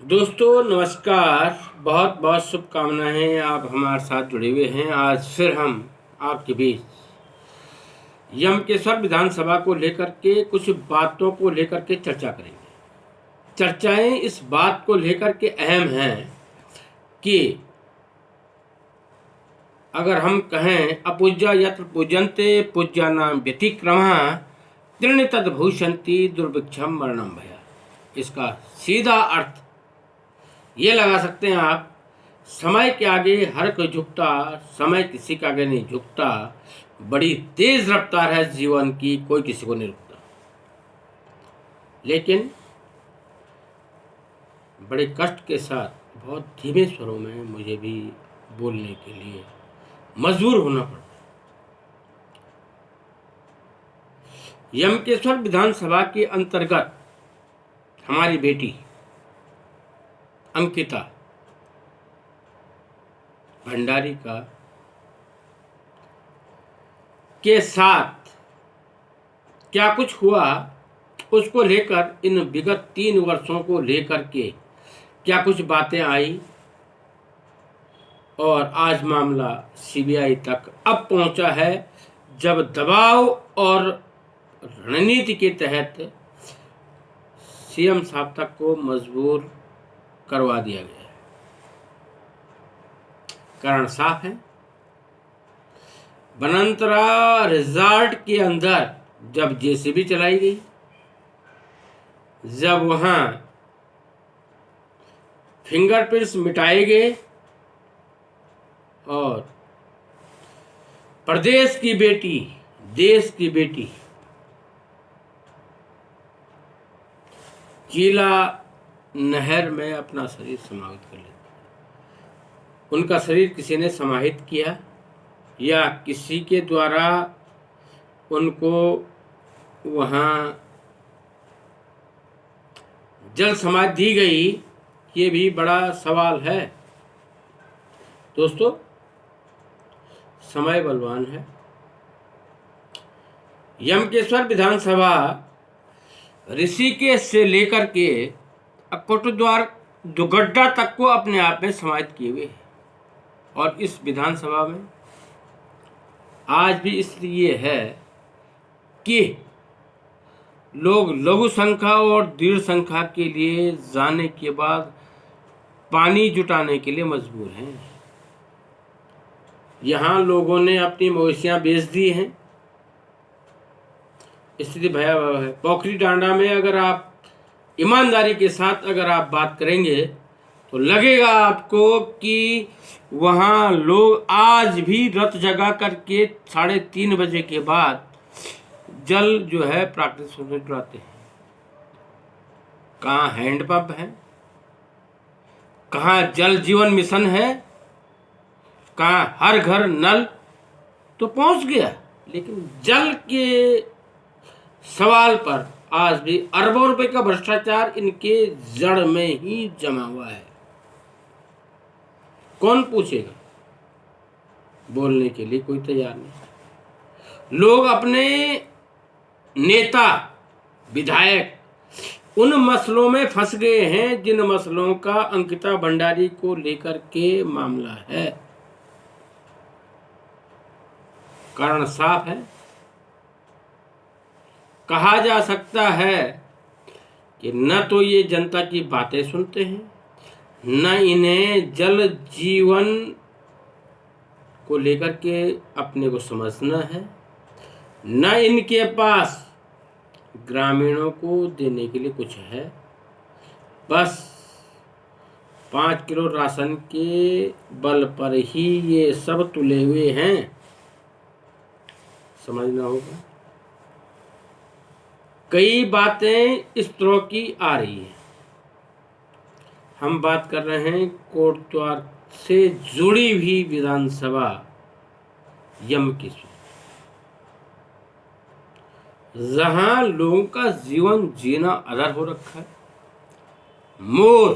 दोस्तों नमस्कार। बहुत बहुत शुभकामनाएं, आप हमारे साथ जुड़े हुए हैं। आज फिर हम आपके बीच यमकेश्वर विधानसभा को लेकर के कुछ बातों को लेकर के चर्चा करेंगे। चर्चाएं इस बात को लेकर के अहम हैं कि अगर हम कहें अपूज्या यत्र पूज्यन्ते पूज्यानां व्यतिक्रमः त्रीणि तद्भूषन्ति दुर्भिक्षं मरणं भया। इसका सीधा अर्थ ये लगा सकते हैं आप, समय के आगे हर कोई झुकता, समय किसी के आगे नहीं झुकता। बड़ी तेज रफ्तार है जीवन की, कोई किसी को नहीं रुकता। लेकिन बड़े कष्ट के साथ बहुत धीमे स्वरों में मुझे भी बोलने के लिए मजबूर होना पड़ता। यमकेश्वर विधानसभा के अंतर्गत हमारी बेटी अंकिता भंडारी का के साथ क्या कुछ हुआ, उसको लेकर इन विगत 3 वर्षों को लेकर के क्या कुछ बातें आई और आज मामला सीबीआई तक अब पहुंचा है, जब दबाव और रणनीति के तहत सीएम साहब तक को मजबूर करवा दिया गया है। कारण साफ है, बनंतरा रिजॉर्ट के अंदर जब जेसीबी चलाई गई, जब वहां फिंगरप्रिंट्स मिटाए गए और प्रदेश की बेटी, देश की बेटी चीला नहर में अपना शरीर समाहित कर लेती है। उनका शरीर किसी ने समाहित किया या किसी के द्वारा उनको वहाँ जल समाधि दी गई, ये भी बड़ा सवाल है। दोस्तों, समय बलवान है। यमकेश्वर विधानसभा ऋषिकेश से लेकर के कोटद्वार दुगड्डा तक को अपने आप में समाहित किए हुए हैं। और इस विधानसभा में आज भी इसलिए है कि लोग लघु संख्या और दृढ़ संख्या के लिए जाने के बाद पानी जुटाने के लिए मजबूर हैं। यहाँ लोगों ने अपनी मवेशियाँ बेच दी हैं। स्थिति भयावह है। पोखरी डांडा में अगर आप ईमानदारी के साथ अगर आप बात करेंगे तो लगेगा आपको कि वहाँ लोग आज भी रथ जगा करके 3:30 बजे के बाद जल जो है प्राकृतिक स्रोत से जुटाते हैं। कहाँ हैंडपंप है, कहाँ जल जीवन मिशन है, कहाँ हर घर नल तो पहुँच गया, लेकिन जल के सवाल पर आज भी अरबों रुपए का भ्रष्टाचार इनके जड़ में ही जमा हुआ है। कौन पूछेगा? बोलने के लिए कोई तैयार नहीं। लोग अपने नेता विधायक उन मसलों में फंस गए हैं जिन मसलों का अंकिता भंडारी को लेकर के मामला है। कारण साफ है। कहा जा सकता है कि न तो ये जनता की बातें सुनते हैं, न इन्हें जल जीवन को लेकर के अपने को समझना है, न इनके पास ग्रामीणों को देने के लिए कुछ है। बस 5 किलो राशन के बल पर ही ये सब तुले हुए हैं। समझना होगा। कई बातें इस तरह की आ रही हैं। हम बात कर रहे हैं कोटद्वार से जुड़ी हुई विधानसभा यमकेश्वर, जहां लोगों का जीवन जीना अधर हो रखा है। मोर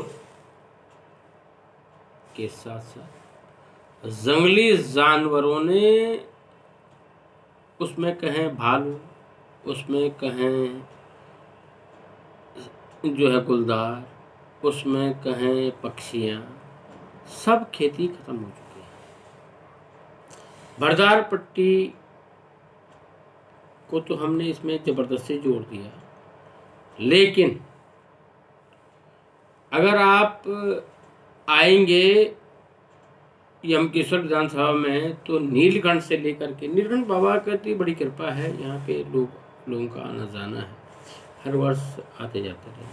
के साथ साथ जंगली जानवरों ने, उसमें कहें भालू, उसमें कहें जो है गुलदार, उसमें कहें पक्षियाँ, सब खेती खत्म हो चुकी है। बरदार पट्टी को तो हमने इसमें जबरदस्ती जोड़ दिया, लेकिन अगर आप आएंगे यमकेश्वर विधानसभा में तो नीलकंठ से लेकर के, नीलकंठ बाबा की बड़ी कृपा है, यहाँ पे लोगों का आना जाना है, हर वर्ष आते जाते रहे,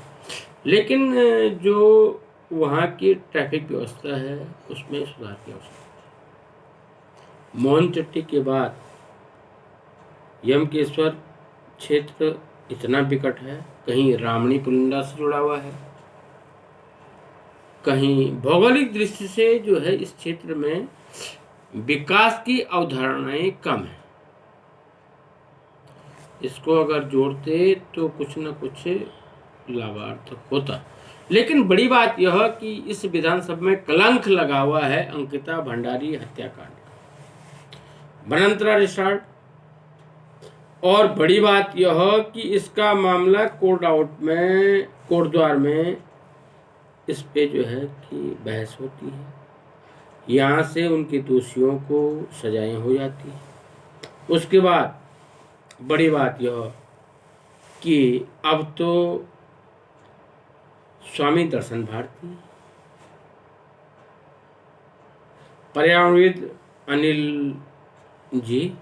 लेकिन जो वहाँ की ट्रैफिक व्यवस्था है उसमें सुधार की आवश्यकता है। मोहन चट्टी के बाद यमकेश्वर क्षेत्र इतना विकट है, कहीं रामणी पुलिंदा से जुड़ा हुआ है, कहीं भौगोलिक दृष्टि से जो है इस क्षेत्र में विकास की अवधारणाएं कम है। इसको अगर जोड़ते तो कुछ न कुछ लाभार्थ होता, लेकिन बड़ी बात यह कि इस विधानसभा में कलंक लगा हुआ है अंकिता भंडारी हत्याकांड का, बनंतरा रिसॉर्ट, और बड़ी बात यह कि इसका मामला कोटद्वार में इस पे जो है कि बहस होती है, यहाँ से उनके दोषियों को सजाएं हो जाती है। उसके बाद बड़ी बात यह कि अब तो स्वामी दर्शन भारती, पर्यावरणविद अनिल जी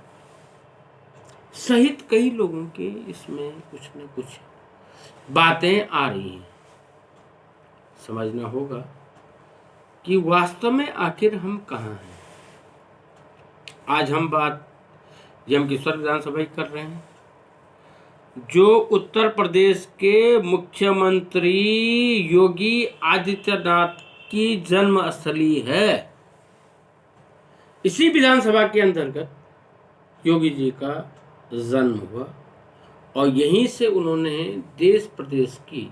सहित कई लोगों के इसमें कुछ न कुछ बातें आ रही हैं। समझना होगा कि वास्तव में आखिर हम कहाँ हैं। आज हम बात यमकेश्वर विधानसभा की कर रहे हैं, जो उत्तर प्रदेश के मुख्यमंत्री योगी आदित्यनाथ की जन्मस्थली है। इसी विधानसभा के अंतर्गत योगी जी का जन्म हुआ और यहीं से उन्होंने देश प्रदेश की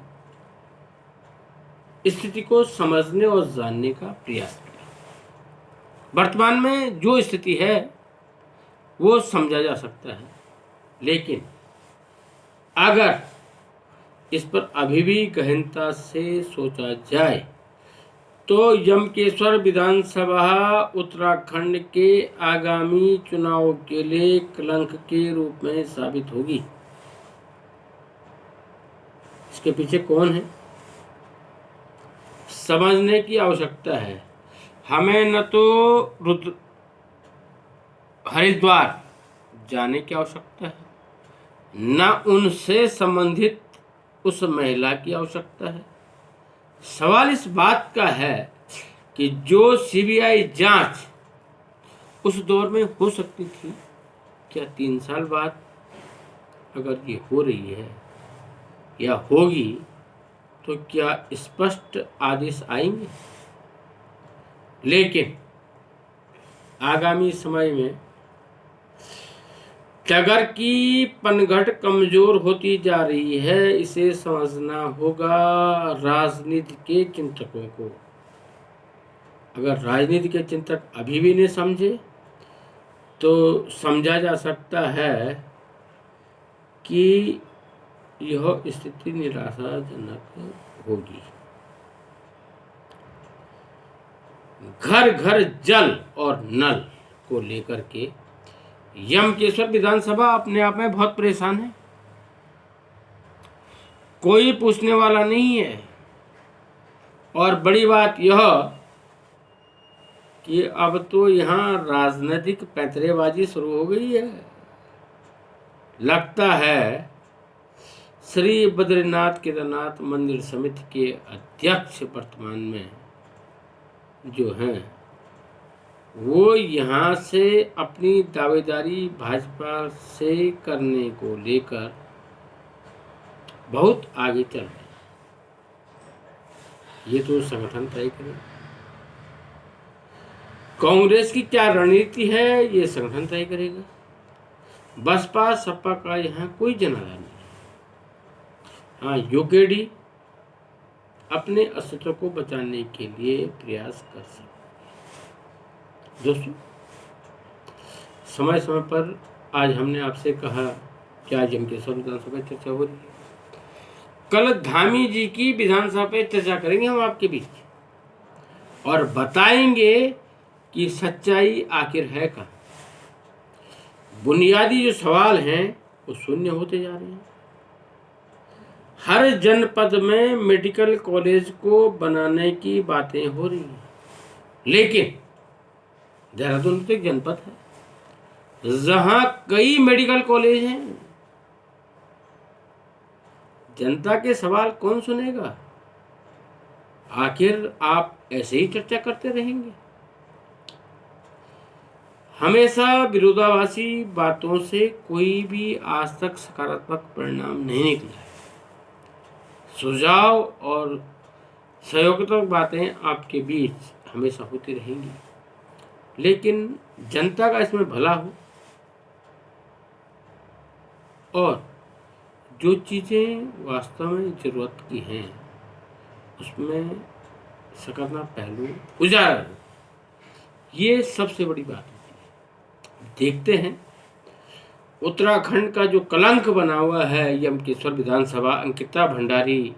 स्थिति को समझने और जानने का प्रयास किया। वर्तमान में जो स्थिति है वो समझा जा सकता है, लेकिन अगर इस पर अभी भी गहनता से सोचा जाए तो यमकेश्वर विधानसभा उत्तराखंड के आगामी चुनाव के लिए कलंक के रूप में साबित होगी। इसके पीछे कौन है समझने की आवश्यकता है। हमें न तो हरिद्वार जाने की आवश्यकता है, न उनसे संबंधित उस महिला की आवश्यकता है। सवाल इस बात का है कि जो सीबीआई जांच उस दौर में हो सकती थी, क्या 3 साल बाद अगर ये हो रही है या होगी तो क्या स्पष्ट आदेश आएंगे? लेकिन आगामी समय में टगर की पनघट कमजोर होती जा रही है, इसे समझना होगा राजनीति के चिंतकों को। अगर राजनीति के चिंतक अभी भी नहीं समझे तो समझा जा सकता है कि यह स्थिति निराशाजनक होगी। घर घर जल और नल को लेकर के यमकेश्वर विधानसभा अपने आप में बहुत परेशान है, कोई पूछने वाला नहीं है। और बड़ी बात यह कि अब तो यहाँ राजनीतिक पैंतरेबाजी शुरू हो गई है। लगता है श्री बद्रीनाथ केदारनाथ मंदिर समिति के अध्यक्ष वर्तमान में जो हैं वो यहाँ से अपनी दावेदारी भाजपा से करने को लेकर बहुत आगे चल रहे हैं। ये तो संगठन तय करेगा। कांग्रेस की क्या रणनीति है ये संगठन तय करेगा। बसपा सपा का यहाँ कोई जनाजा नहीं। हाँ, यूकेडी अपने अस्तित्व को बचाने के लिए प्रयास कर सकते हैं। दोस्तों, समय समय पर आज हमने आपसे कहा कि आज यमकेश्वर विधानसभा चर्चा हो रही है। कल धामी जी की विधानसभा पे चर्चा करेंगे हम आपके बीच और बताएंगे कि सच्चाई आखिर है कहाँ। बुनियादी जो सवाल हैं वो शून्य होते जा रहे हैं। हर जनपद में मेडिकल कॉलेज को बनाने की बातें हो रही हैं, लेकिन देहरादून तो एक जनपद है जहां कई मेडिकल कॉलेज हैं। जनता के सवाल कौन सुनेगा? आखिर आप ऐसे ही चर्चा करते रहेंगे? हमेशा विरोधाभासी बातों से कोई भी आज तक सकारात्मक परिणाम नहीं निकला है। सुझाव और सहयोगात्मक बातें आपके बीच हमेशा होती रहेंगी, लेकिन जनता का इसमें भला हो और जो चीज़ें वास्तव में ज़रूरत की हैं उसमें सकारात्मक पहलू उजागर हो, ये सबसे बड़ी बात होती है। देखते हैं उत्तराखंड का जो कलंक बना हुआ है यमकेश्वर विधानसभा अंकिता भंडारी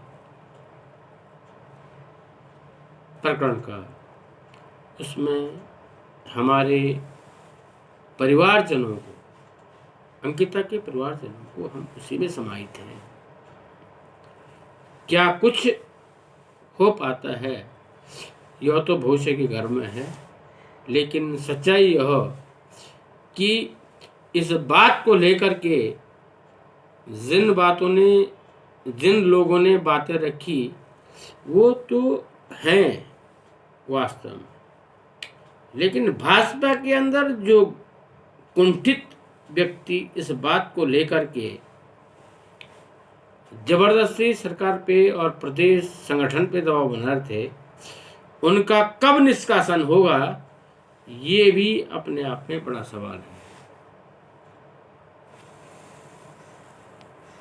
प्रकरण का, उसमें हमारे परिवारजनों को, अंकिता के परिवारजनों को हम उसी में समाहित हैं। क्या कुछ हो पाता है यह तो भविष्य के घर में है, लेकिन सच्चाई यह कि इस बात को लेकर के जिन लोगों ने बातें रखी वो तो हैं वास्तव में, लेकिन भाजपा के अंदर जो कुंठित व्यक्ति इस बात को लेकर के जबरदस्ती सरकार पे और प्रदेश संगठन पे दबाव बना रहे थे, उनका कब निष्कासन होगा ये भी अपने आप में बड़ा सवाल है।